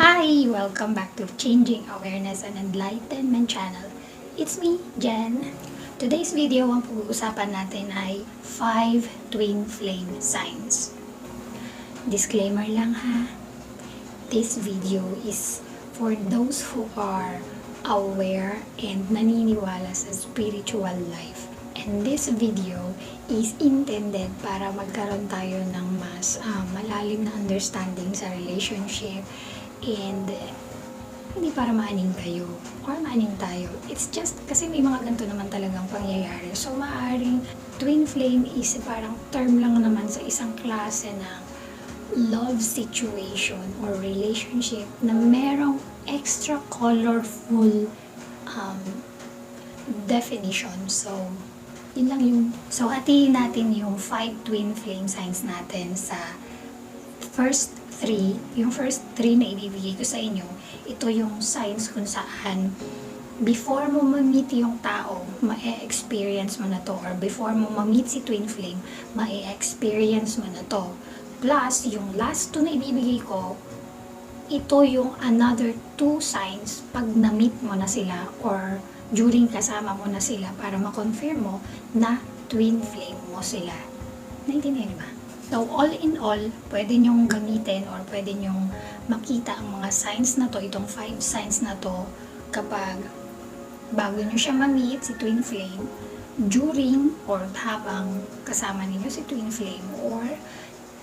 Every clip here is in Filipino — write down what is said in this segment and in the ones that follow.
Hi! Welcome back to Changing Awareness and Enlightenment channel. It's me, Jen. Today's video, ang pag-uusapan natin ay 5 twin flame signs. Disclaimer lang ha. This video is for those who are aware and naniniwala sa spiritual life. And this video is intended para magkaroon tayo ng mas malalim na understanding sa relationship and hindi para maaning kayo or maaning tayo. It's just kasi may mga ganito naman talagang pangyayari. So maaaring twin flame is parang term lang naman sa isang klase ng love situation or relationship na merong extra colorful definition. So yun lang yung hatiin natin yung 5 twin flame signs natin sa first 3. Yung first 3 na ibibigay ko sa inyo, ito yung signs kung saan before mo ma-meet yung tao, ma-experience mo na to, or before mo ma-meet si twin flame, ma-experience mo na to. Plus, yung last 2 na ibibigay ko, ito yung another 2 signs pag na-meet mo na sila or during kasama mo na sila para ma-confirm mo na twin flame mo sila. Naintindihan niyo ba? So, all in all, pwede nyong gamitin or pwede nyong makita ang mga signs na to, itong 5 signs na to, kapag bago nyo siya ma-meet, si twin flame, during or habang kasama ninyo si twin flame, or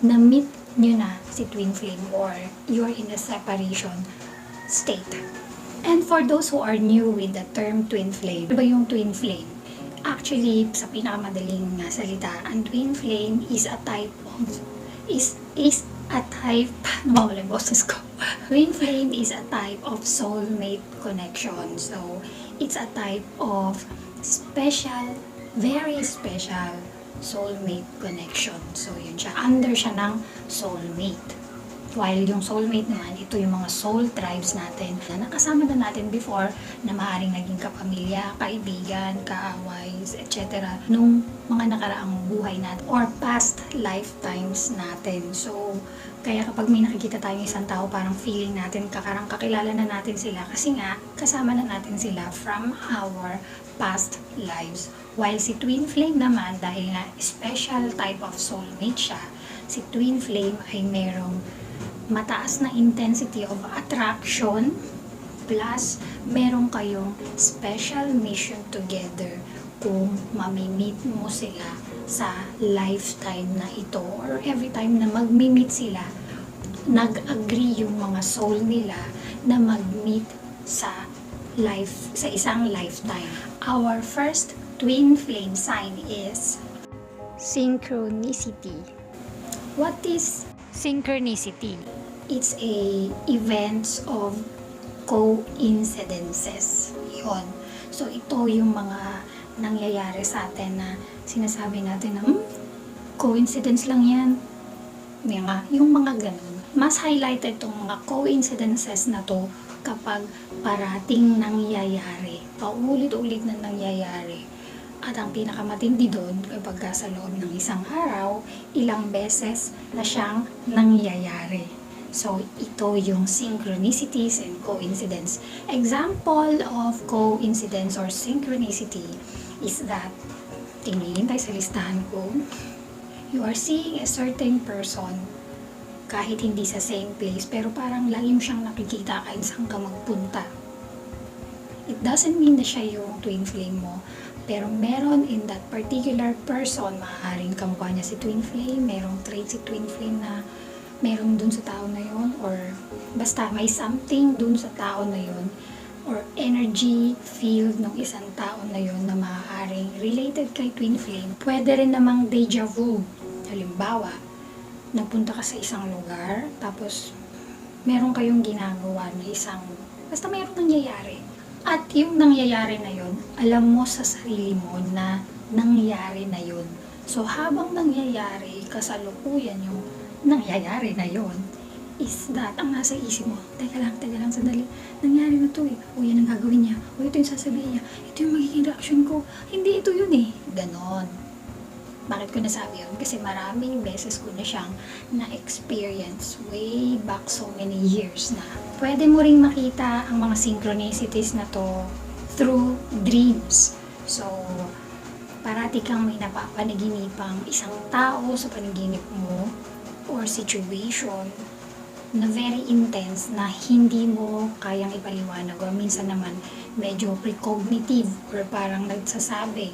na-meet nyo na si twin flame, or you're in a separation state. And for those who are new with the term twin flame, ano ba yung twin flame? Actually, sa pinakamadaling salita, ang twin flame is a type of mawala yung boses ko. Twin flame is a type of soulmate connection. So, it's a type of special, very special soulmate connection. So, yun siya. Under siya ng soulmate. While yung soulmate naman, ito yung mga soul tribes natin na nakasama na natin before na maaaring naging kapamilya, kaibigan, kaaway, etc. nung mga nakaraang buhay natin or past lifetimes natin. So, kaya kapag may nakikita tayong isang tao, parang feeling natin, kakilala na natin sila kasi nga, kasama na natin sila from our past lives. While si twin flame naman, dahil nga special type of soulmate siya, si twin flame ay merong mataas na intensity of attraction plus meron kayong special mission together kung mamimit mo sila sa lifetime na ito or every time na magmi-meet sila, nag-agree yung mga soul nila na mag-meet sa isang lifetime. Our first twin flame sign is synchronicity. What is synchronicity? It's events of coincidences. Yun. So, ito yung mga nangyayari sa atin na sinasabi natin na, coincidence lang yan. Yung mga ganun. Mas highlighted itong mga coincidences na to kapag parating nangyayari. Paulit-ulit na nangyayari. At ang pinakamatindi doon, kapag sa loob ng isang araw, ilang beses na siyang nangyayari. So, ito yung synchronicities and coincidence. Example of coincidence or synchronicity is that, tingin tayo sa listahan ko, you are seeing a certain person kahit hindi sa same place, pero parang lagi mo siyang nakikita kahit saan ka magpunta. It doesn't mean na siya yung twin flame mo, pero meron in that particular person, maaaring kamukha niya si twin flame, merong trait si twin flame na meron dun sa tao na yun, or basta may something dun sa tao na yun, or energy field ng isang tao na yun na maaaring related kay twin flame. Pwede rin namang deja vu. Halimbawa, nagpunta ka sa isang lugar, tapos meron kayong ginagawa na basta mayroong nangyayari. At yung nangyayari na yun, alam mo sa sarili mo na nangyayari na yun. So, habang nangyayari, kasalukuyan yung nangyayari na yun, is that ang nasa isip mo, teka lang, sandali, nangyari na to eh, o yan ang gagawin niya, o ito yung sasabihin niya, ito yung magiging reaction ko, hindi ito yun eh, ganon. Bakit ko nasabi yun? Kasi maraming beses ko na siyang na-experience way back so many years na. Pwede mo ring makita ang mga synchronicities na to through dreams. So, parati kang may napapanaginipang isang tao sa panaginip mo or situation na very intense na hindi mo kayang ipaliwanag or minsan naman medyo precognitive or parang nagsasabi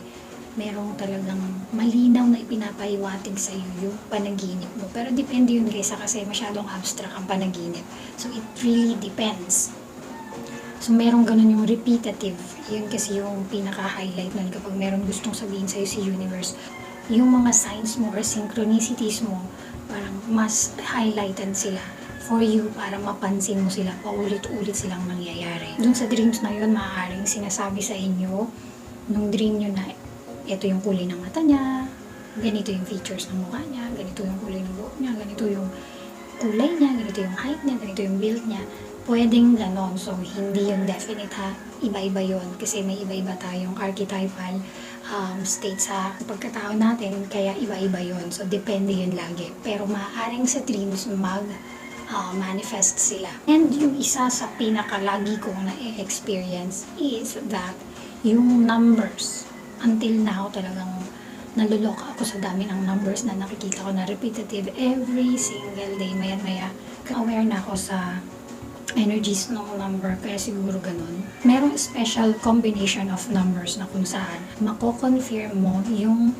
merong talagang malinaw na ipinapahiwatig sa iyo yung panaginip mo. Pero depende yun guys kasi masyadong abstract ang panaginip. So it really depends. So merong ganun yung repetitive. Yun kasi yung pinaka-highlight nun kapag meron gustong sabihin sa'yo si universe. Yung mga signs mo or synchronicities mo parang mas highlighted sila for you para mapansin mo sila, paulit-ulit silang nangyayari. Dun sa dreams na yun, maaaring sinasabi sa inyo, nung dream nyo na ito yung kulay ng mata niya, ganito yung features ng mukha niya, ganito yung kulay ng buhok niya, ganito yung kulay niya, ganito yung height niya, ganito yung build niya. Pwedeng ganon. So, hindi yung definite ha. Iba-iba yun. Kasi may iba-iba tayong archetypal state sa pagkatao natin. Kaya iba-iba yun. So, depende yun lagi. Pero maaaring sa dreams manifest sila. And yung isa sa pinakalagi kong na-experience is that yung numbers. Until now, talagang naluloka ako sa dami ng numbers na nakikita ko na repetitive every single day. Maya-maya, aware na ako sa energies ng number, kaya siguro ganun. Merong special combination of numbers na kung saan mako-confirm mo yung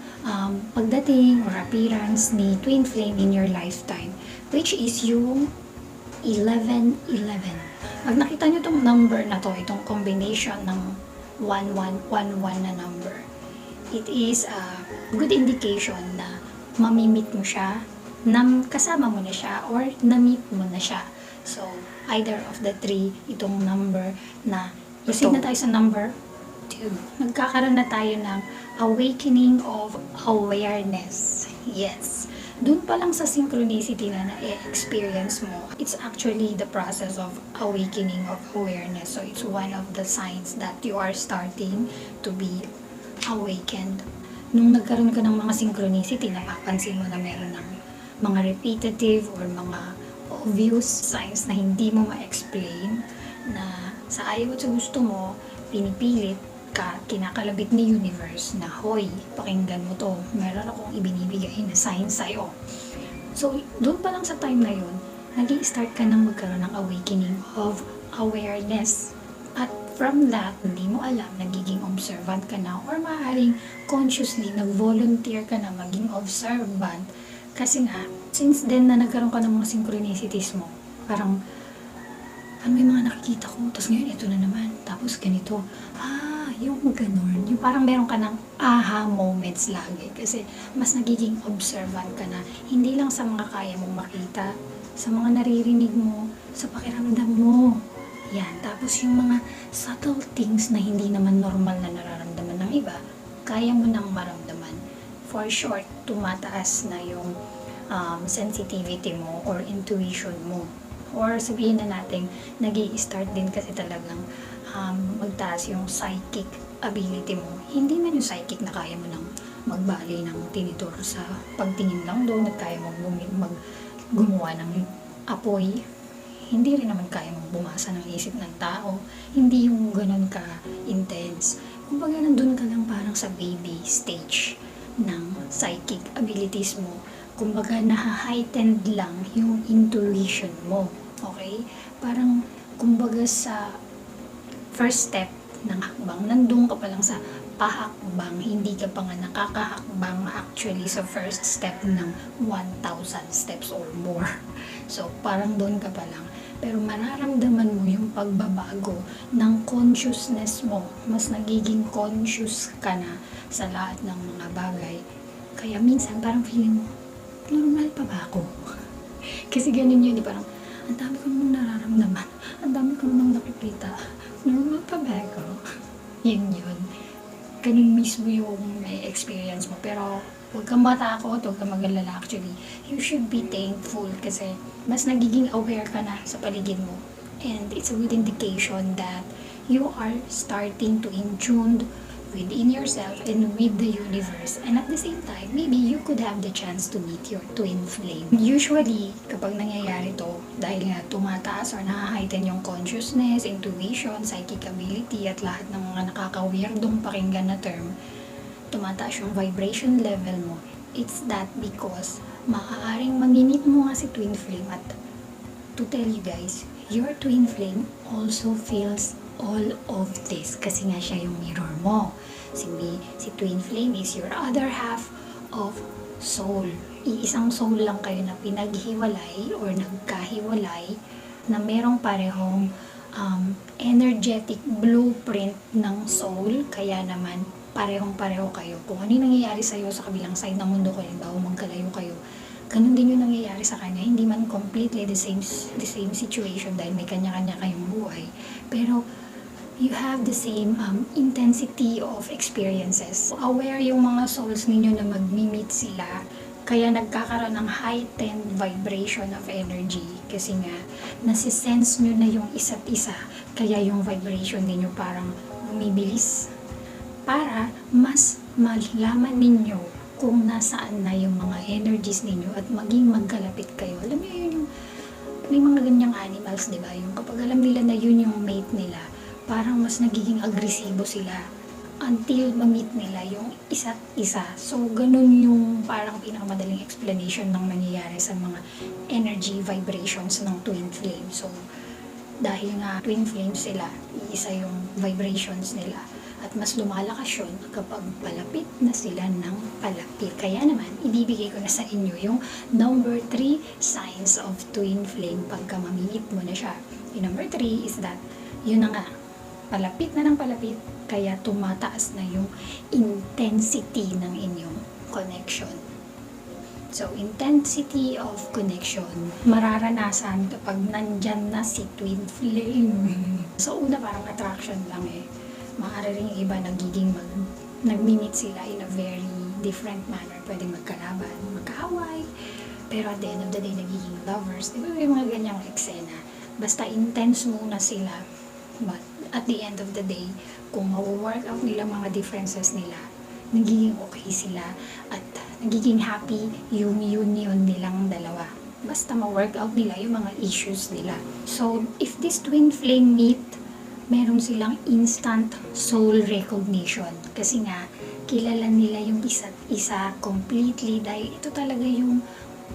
pagdating or appearance ni twin flame in your lifetime, which is yung 1111. Pag nakita nyo itong number na to, itong combination ng 1111 na number, it is a good indication na mamimit mo siya, kasama mo na siya, or na-meet mo na siya. So, either of the three, itong number na proceed na tayo sa number 2. Nagkakaroon na tayo ng awakening of awareness. Yes. Doon pa lang sa synchronicity na na-experience mo, it's actually the process of awakening of awareness. So, it's one of the signs that you are starting to be awakened. Nung nagkaroon ka ng mga synchronicity, napapansin mo na meron ng mga repetitive or mga obvious signs na hindi mo ma-explain, na sa ayaw at sa gusto mo, pinipilit ka, kinakalabit ni universe na, hoy, pakinggan mo to, meron akong ibinibigay na sign sa'yo. So, doon pa lang sa time na yun, nag-i-start ka nang magkaroon ng awakening of awareness. At from that, hindi mo alam, nagiging observant ka na, or maaaring consciously nag-volunteer ka na maging observant. Kasi nga, since then na nagkaroon ka ng mga synchronicities mo, parang, may mga nakikita ko, tapos ngayon ito na naman, tapos ganito. Yung ganun. Yung parang meron ka ng aha moments lagi. Kasi mas nagiging observant ka na, hindi lang sa mga kaya mong makita, sa mga naririnig mo, sa pakiramdam mo. Yan. Tapos yung mga subtle things na hindi naman normal na nararamdaman ng iba, kaya mo nang maramdaman. For short, tumataas na yung sensitivity mo or intuition mo. Or sabihin na natin, nag-i-start din kasi talagang magtaas yung psychic ability mo. Hindi man yung psychic na kaya mo nang magbali ng tinitor sa pagtingin lang doon at kaya mo gumawa ng apoy. Hindi rin naman kaya mong bumasa ng isip ng tao. Hindi yung ganun ka-intense. Kumbaga nandun ka lang parang sa baby stage ng psychic abilities mo. Kumbaga na-heightened lang yung intuition mo. Okay? Parang kumbaga sa first step ng hakbang, nandun ka pa lang sa pahakbang, hindi ka pa nga nakakahakbang actually sa first step ng 1,000 steps or more. So, parang doon ka pa lang. Pero mararamdaman mo yung pagbabago ng consciousness mo. Mas nagiging conscious ka na sa lahat ng mga bagay. Kaya minsan parang feeling mo, normal pa ba ako? Kasi ganun yun, parang, ang dami ko namang nararamdaman, ang dami ko namang nakikita, normal pa ba ako? Yun. Ganun mismo yung may experience mo. Pero, huwag kang matakot, huwag kang mag-alala actually. You should be thankful kasi mas nagiging aware ka na sa paligid mo. And it's a good indication that you are starting to in tune within yourself and with the universe. And at the same time, maybe you could have the chance to meet your twin flame. Usually, kapag nangyayari to, dahil nga tumataas or na-heighten yung consciousness, intuition, psychic ability, at lahat ng mga nakaka-weirdong pakinggan na term, tumataas yung vibration level mo. It's that because maaaring mamimit mo nga si twin flame, at to tell you guys, your twin flame also feels all of this kasi nga siya yung mirror mo. Si twin flame is your other half of soul. Iisang soul lang kayo na pinaghiwalay or nagkahiwalay na merong parehong energetic blueprint ng soul, kaya naman parehong-pareho kayo. Kung ano yung nangyayari sa'yo sa kabilang side ng mundo, kung bago magkalayo kayo, ganun din yung nangyayari sa kanya. Hindi man completely the same situation dahil may kanya-kanya kayong buhay. Pero you have the same intensity of experiences. Aware yung mga souls ninyo na mag-meet sila, kaya nagkakaroon ng heightened vibration of energy. Kasi nga, nasisense nyo na yung isa't isa, kaya yung vibration ninyo parang bumibilis para mas malaman ninyo kung nasaan na yung mga energies ninyo at maging magkalapit kayo. Alam niyo yun yung may mga ganyang animals, di ba? Yung kapag alam nila na yun yung mate nila, parang mas nagiging agresibo sila until ma-meet nila yung isa't isa. So, ganun yung parang pinakamadaling explanation ng nangyayari sa mga energy vibrations ng twin flame. So, dahil nga twin flames sila, iisa yung vibrations nila. At mas lumalakas yun kapag palapit na sila ng palapit. Kaya naman, ibibigay ko na sa inyo yung number 3 signs of twin flame pagka mamimit mo na siya. Yung number 3 is that, yun na nga, palapit na ng palapit, kaya tumataas na yung intensity ng inyong connection. So, intensity of connection, mararanasan kapag nandyan na si twin flame. So, una parang attraction lang eh. Maaari rin yung iba nag-meet sila in a very different manner. Pwedeng magkalaban, magkaaway, pero at the end of the day, nagiging lovers. Di ba yung mga ganyang eksena? Basta intense muna sila, but at the end of the day, kung ma-work out nila mga differences nila, nagiging okay sila at nagiging happy yung union nilang dalawa. Basta ma-work out nila yung mga issues nila. So, if this twin flame meet, meron silang instant soul recognition. Kasi nga, kilala nila yung isa't isa completely dahil ito talaga yung,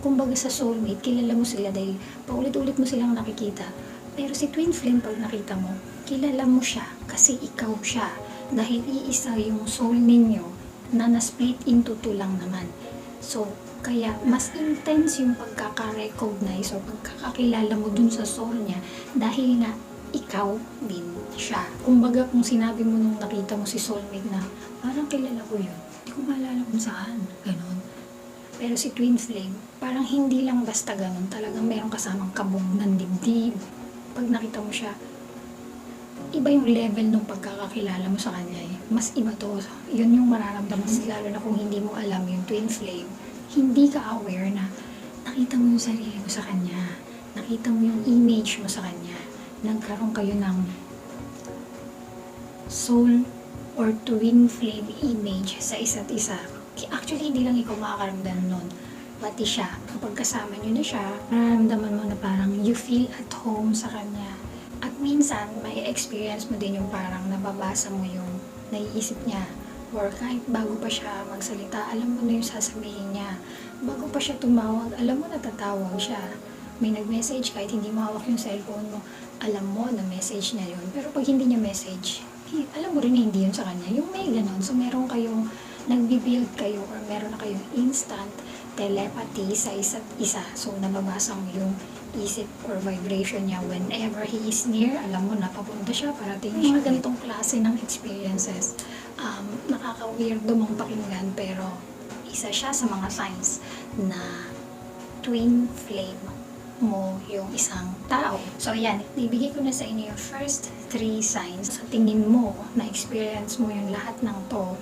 kumbaga sa soulmate, kilala mo sila dahil paulit-ulit mo silang nakikita. Pero si twin flame, pag nakita mo, kilala mo siya kasi ikaw siya. Dahil iisa yung soul ninyo na na-split into 2 lang naman. So, kaya mas intense yung pagkaka-recognize o pagkakakilala mo dun sa soul niya dahil nga ikaw din siya. Kumbaga kung sinabi mo nung nakita mo si soulmate na parang kilala ko yun, hindi ko maalala kung saan, ganun. Pero si twin flame, parang hindi lang basta ganun, talagang merong kasamang kabog ng dibdib. Pag nakita mo siya, iba yung level ng pagkakakilala mo sa kanya eh. Mas iba to. Yun yung mararamdaman lalo na kung hindi mo alam yung twin flame. Hindi ka aware na nakita mo yung sarili mo sa kanya. Nakita mo yung image mo sa kanya. Nagkaroon kayo ng soul or twin flame image sa isa't isa. Actually, hindi lang ikaw makakaramdam nun. Pati siya, kapag kasama nyo na siya, nararamdaman mo na parang you feel at home sa kanya. At minsan, may experience mo din yung parang nababasa mo yung naiisip niya. Or kahit bago pa siya magsalita, alam mo na yung sasabihin niya. Bago pa siya tumawag, alam mo na tatawag siya. May nag-message kahit hindi mo hawak yung cellphone mo, alam mo na message niya yun. Pero pag hindi niya message, alam mo rin na hindi yun sa kanya. Yung may ganon. So, meron kayong nagbi-build kayo or meron na kayong instant telepathy sa isa't isa. So, nababasa mo yung isip or vibration niya whenever he is near. Alam mo na papunta siya, parating siya. Mga ganitong klase ng experiences. Nakaka-weirdo mong pakinggan pero isa siya sa mga signs na twin flame mo yung isang tao. So, yan. Ibigay ko na sa inyo yung first 3 signs. Sa tingin mo, na-experience mo yung lahat ng to,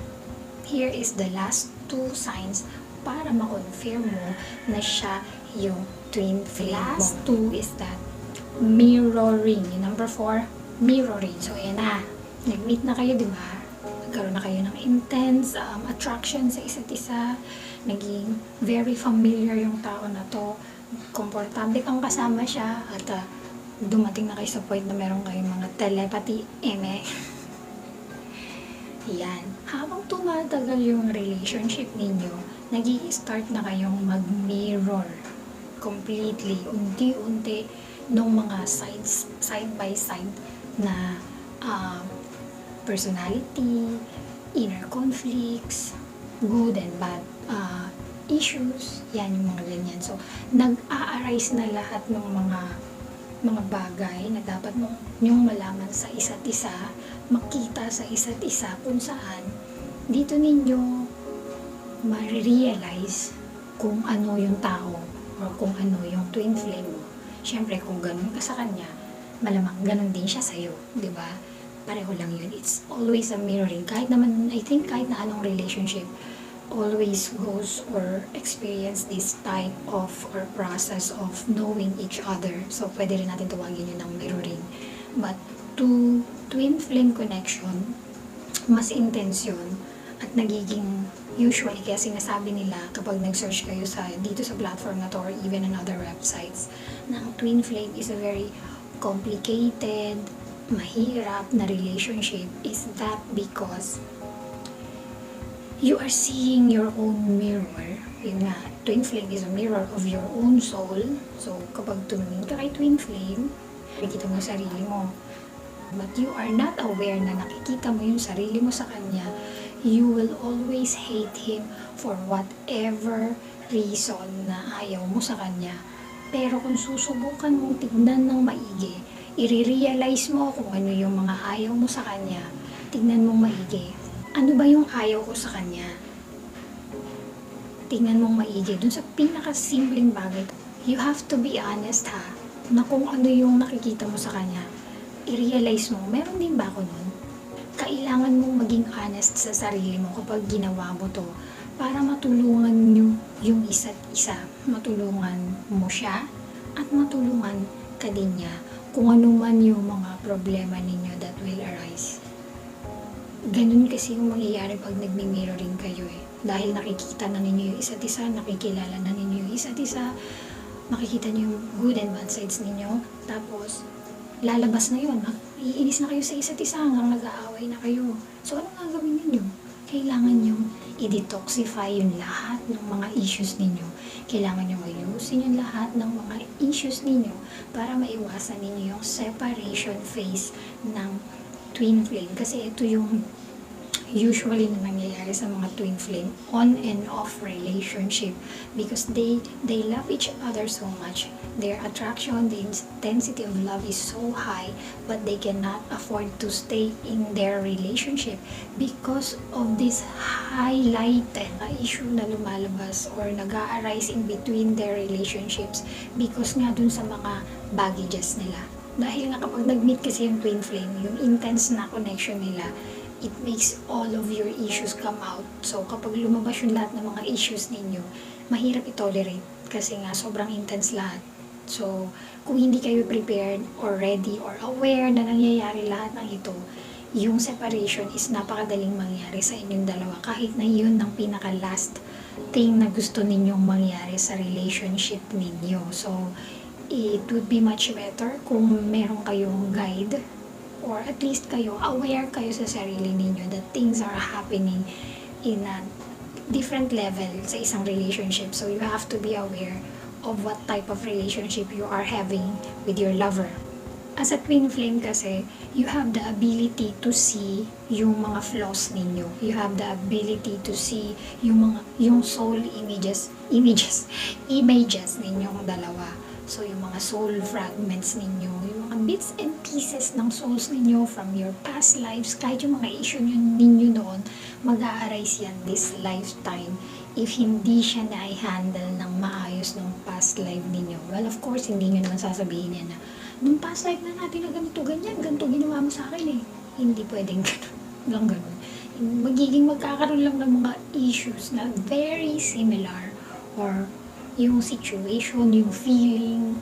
here is the last 2 signs para ma-confirm mo na siya yung twin flame mo. Last 2 is that mirroring. Yung number 4, mirroring. So, yan na. Nag-meet na kayo, di ba? nagkaroon na kayo ng intense attraction sa isa't isa, naging very familiar yung tao na to, komportable kang kasama siya, at dumating na kayo sa point na meron kayong mga telepathy, yan. Habang tumatagal yung relationship ninyo, nag-i-start na kayong mag-mirror completely, unti-unti, nung mga side by side na personality, inner conflicts, good and bad issues, yan yung mga ganyan. So, nag-a-arise na lahat ng mga bagay na dapat yung malaman sa isa't isa, makita sa isa't isa kung saan dito ninyo ma-realize kung ano yung tao or kung ano yung twin flame mo. Siyempre, kung ganun ka sa kanya, malamang ganun din siya sa'yo, di ba? Pareho lang yun. It's always a mirroring. Kahit naman, I think kahit na anong relationship, always goes or experience this type of or process of knowing each other. So, pwede rin natin tawagin yun ng mirroring. But, to twin flame connection, mas intense yun at nagiging usually, kaya sinasabi nila kapag nag-search kayo dito sa platform na to or even on other websites, na ang twin flame is a very complicated, mahirap na relationship. Is that because you are seeing your own mirror. Yun nga, twin flame is a mirror of your own soul. So, kapag tumingin ka kay twin flame, nakikita mo yung sarili mo. But you are not aware na nakikita mo yung sarili mo sa kanya, you will always hate him for whatever reason na ayaw mo sa kanya. Pero kung susubukan mong tignan ng maigi, i-realize mo kung ano yung mga ayaw mo sa kanya, tignan mong maigi. Ano ba yung ayaw ko sa kanya? Tignan mong maigi. Dun sa pinakasimpleng bagay, you have to be honest ha, na kung ano yung nakikita mo sa kanya, i-realize mo, meron din ba ako nun? Kailangan mong maging honest sa sarili mo kapag ginawa mo to para matulungan nyo yung isa't isa. Matulungan mo siya at matulungan ka din niya kung ano man yung mga problema ninyo that will arise. Ganun kasi yung mangyayari pag nagmi-mirroring kayo eh. Dahil nakikita na ninyo yung isa't isa, nakikilala na ninyo yung isa't isa, makikita nyo yung good and bad sides ninyo, tapos lalabas na yun. Iinis na kayo sa isa't isa hanggang nag-aaway na kayo. So, ano gagawin ninyo? Kailangan nyo i-detoxify yung lahat ng mga issues ninyo. Kailangan nyo ayusin yung lahat ng mga issues ninyo para maiwasan ninyo yung separation phase ng twin flame. Kasi ito yung usually na nangyayari sa mga twin flame, on and off relationship, because they love each other so much. Their attraction, the intensity of love is so high, but they cannot afford to stay in their relationship because of this highlighted issue na lumalabas or nag-a-arise in between their relationships because nga dun sa mga baggages nila. Dahil nga kapag nag-meet kasi yung twin flame, yung intense na connection nila, it makes all of your issues come out. So, kapag lumabas yung lahat ng mga issues ninyo, mahirap i-tolerate kasi nga sobrang intense lahat. So, kung hindi kayo prepared or ready or aware na nangyayari lahat ng ito, yung separation is napakadaling mangyari sa inyong dalawa kahit na yun ang pinaka-last thing na gusto ninyong mangyari sa relationship ninyo. So, it would be much better kung meron kayong guide or at least kayo, aware kayo sa sarili ninyo that things are happening in a different level sa isang relationship. So, you have to be aware of what type of relationship you are having with your lover. As a twin flame kasi, you have the ability to see yung mga flaws ninyo. You have the ability to see yung soul images ninyong dalawa. So, yung mga soul fragments ninyo, yung mga bits and pieces ng souls ninyo from your past lives, kahit yung mga issue ninyo noon, mag-a-arise yan this lifetime if hindi siya na-handle ng maayos ng past life ninyo. Well, of course, hindi nyo naman sasabihin yan na, nung past life na natin na ganito, ginawa mo sa akin eh. Hindi pwedeng ganun. Magkakaroon lang ng mga issues na very similar or yung situation, yung feeling,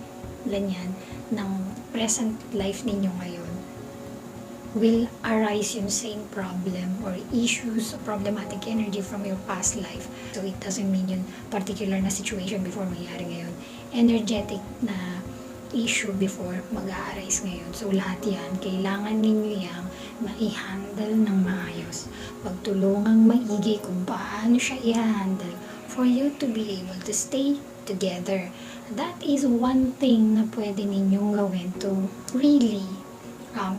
ganyan, ng present life ninyo ngayon. will arise yung same problem or issues, problematic energy from your past life. So it doesn't mean yung particular na situation before mangyari ngayon. Energetic na issue before mag-a-arise ngayon. So lahat yan, kailangan ninyo yung ma-handle ng maayos. Pagtulungang maigi kung paano siya i-handle for you to be able to stay together. That is one thing na pwede ninyong gawin to really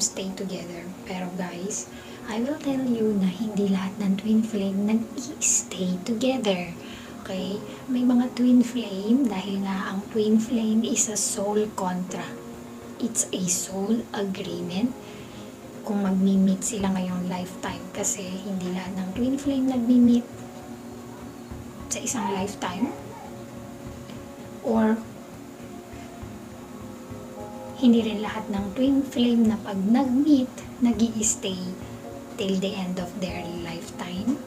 stay together. Pero guys, I will tell you na hindi lahat ng twin flame nag-stay together. Okay? May mga twin flame dahil nga ang twin flame is a soul contract. It's a soul agreement kung magmi-meet sila ngayong lifetime kasi hindi lahat ng twin flame nagmi-meet sa isang lifetime or hindi rin lahat ng twin flame na pag nag-meet, nag-i-stay till the end of their lifetime.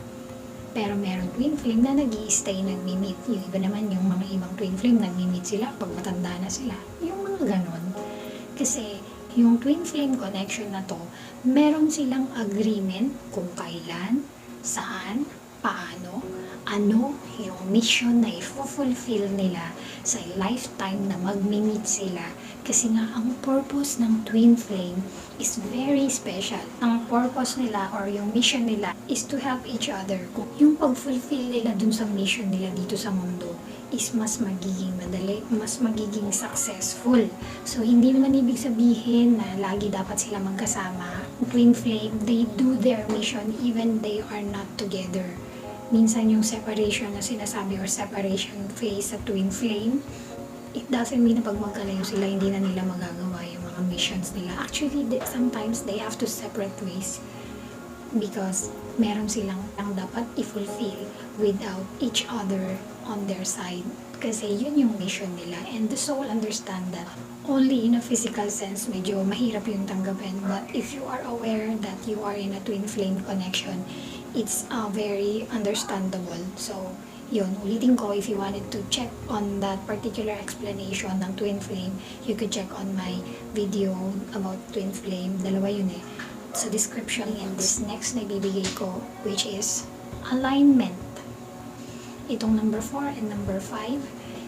Pero meron twin flame na nag-i-stay, nag-meet. Yung iba naman, yung mga ibang twin flame, nag-meet sila pag matanda na sila. Yung mga ganon. Kasi yung twin flame connection na to, meron silang agreement kung kailan, saan, paano, ano yung mission na i-fulfill nila sa lifetime na mag-meet sila. Kasi nga, ang purpose ng twin flame is very special. Ang purpose nila or yung mission nila is to help each other. Kung yung pag-fulfill nila dun sa mission nila dito sa mundo is mas magiging madali, mas magiging successful. So, hindi naman ibig sabihin na lagi dapat sila magkasama. Twin flame, they do their mission even they are not together. Minsan yung separation na sinasabi or separation phase sa twin flame, it doesn't mean na pag magkalayo sila, hindi na nila magagawa yung mga missions nila. Actually, sometimes they have to separate ways because meron silang ang dapat i-fulfill without each other on their side. Kasi yun yung mission nila. And the soul understand that. Only in a physical sense, medyo mahirap yung tanggapin. But if you are aware that you are in a twin flame connection, it's very understandable. So, yun, ulitin ko, if you wanted to check on that particular explanation ng twin flame, you could check on my video about twin flame. Dalawa yun eh. Sa description, and this next na ibibigay ko, which is alignment. Itong number 4 and number 5,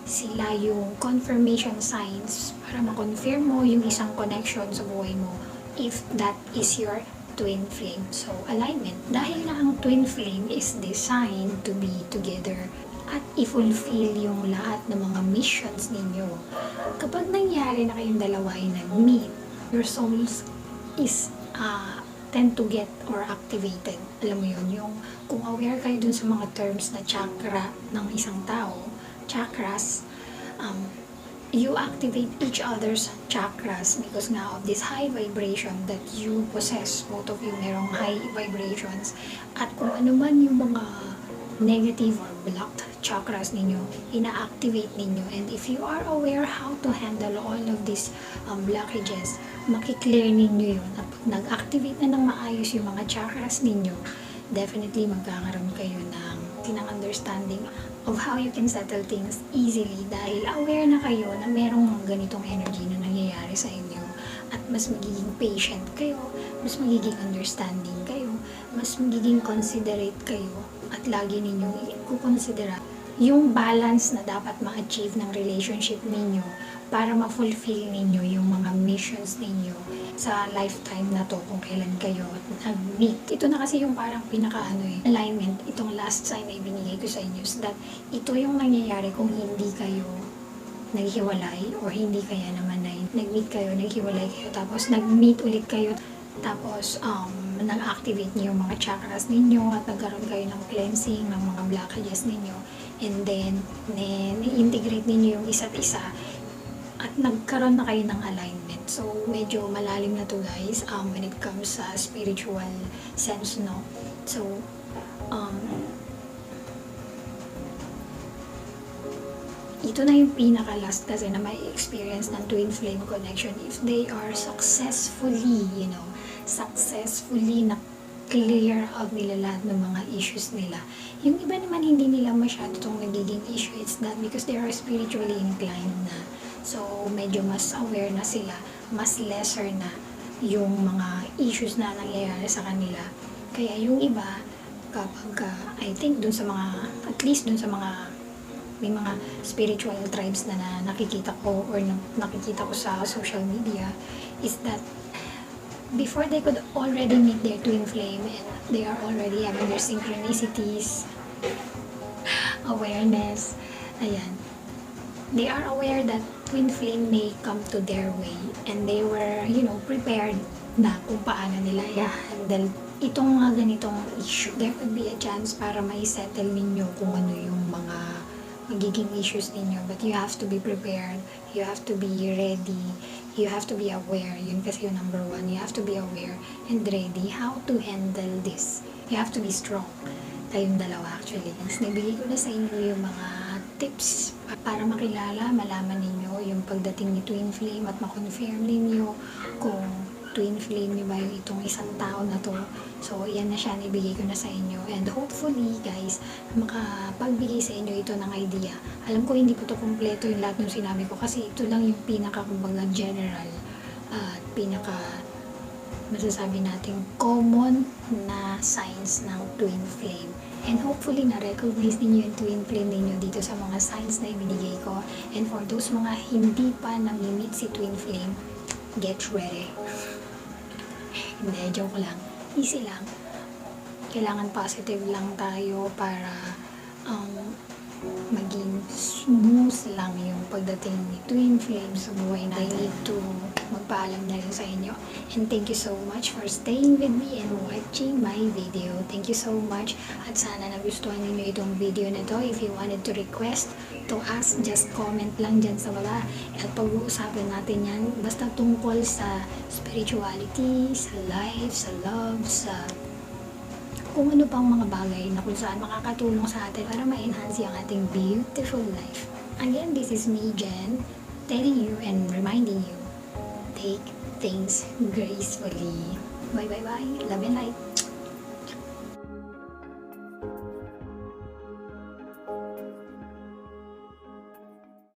sila yung confirmation signs para ma-confirm mo yung isang connection sa buhay mo if that is your twin flame. So, alignment. Dahil na ang twin flame is designed to be together at i-fulfill yung lahat ng mga missions ninyo. Kapag nangyari na kayong dalawa ay nag-meet, your souls is tend to get or activated. Alam mo yun, yung kung aware kayo dun sa mga terms na chakra ng isang tao, chakras, you activate each other's chakras because nga of this high vibration that you possess. Both of you merong high vibrations. At kung ano man yung mga negative or blocked chakras ninyo, ina-activate ninyo. And if you are aware how to handle all of these blockages, makiklear ninyo yun. At pag nag-activate na ng maayos yung mga chakras ninyo, definitely magkakaroon kayo ng understanding of how you can settle things easily dahil aware na kayo na merong ganitong energy na nangyayari sa inyo at mas magiging patient kayo, mas magiging understanding kayo, mas magiging considerate kayo at lagi ninyong i-considera yung balance na dapat ma-achieve ng relationship ninyo para ma-fulfill ninyo yung mga missions ninyo sa lifetime na to kung kailan kayo nag-meet. Ito na kasi yung parang alignment. Itong last sign na ibinigay ko sa inyo is that ito yung nangyayari kung hindi kayo naghiwalay or hindi kaya naman na nag-meet kayo, naghiwalay kayo, tapos nag-meet ulit kayo, tapos nag-activate niyo yung mga chakras ninyo at nagkaroon kayo ng cleansing ng mga blockages ninyo, and then integrate ninyo yung isa't isa at nagkaroon na kayo ng alignment. So, medyo malalim na to guys when it comes sa spiritual sense, no? So, ito na yung pinaka-last kasi na may experience ng twin flame connection if they are successfully na clear out nila lahat ng mga issues nila. Yung iba naman hindi nila masyado itong nagiging issue. It's not because they are spiritually inclined na. So, medyo mas aware na sila, mas lesser na. yung mga issues na nangyayari sa kanila. Kaya yung iba, kapag I think dun sa mga, at least dun sa mga, may mga spiritual tribes na, nakikita ko or nakikita ko sa social media, is that before they could already meet their twin flame and they are already having their synchronicities, awareness, ayan, they are aware that twin flame may come to their way and they were, prepared na kung paano nila i-handle itong mga ganitong issue. There could be a chance para mai-settle ninyo kung ano yung mga magiging issues ninyo, but you have to be prepared, you have to be ready, you have to be aware. Yun kasi yung number one, you have to be aware and ready how to handle this. You have to be strong. Kayong dalawa actually. Mas nabigay ko na sa inyo yung mga tips para makilala, malaman ninyo yung pagdating ni twin flame at makonfirm ninyo kung twin flame niyo ba yung itong isang tao na to. So, yan na siya, nibigay ko na sa inyo. And hopefully, guys, makapagbigay sa inyo ito ng idea. Alam ko hindi po to kompleto yung lahat ng sinabi ko kasi ito lang yung kumbaga general at masasabi natin common na signs ng twin flame. And hopefully, na-recognize ninyo yung twin flame ninyo dito sa mga signs na ibinigay ko. And for those mga hindi pa nami-meet si twin flame, get ready. Hindi, joke lang. Easy lang. Kailangan positive lang tayo para maging smooth lang yung pagdating ni twin flame sa buhay na. I need to magpaalam na rin sa inyo. And thank you so much for staying with me and watching my video. Thank you so much. At sana nagustuhan ninyo itong video na to. If you wanted to request to us, just comment lang dyan sa baba. At pag-uusapan natin yan, basta tungkol sa spirituality, sa life, sa love, sa kung ano pang mga bagay na kung saan makakatulong sa atin para ma-enhance yung ating beautiful life. Again, this is me, Jen, telling you and reminding you, take things gracefully. Bye, bye, bye. Love and light.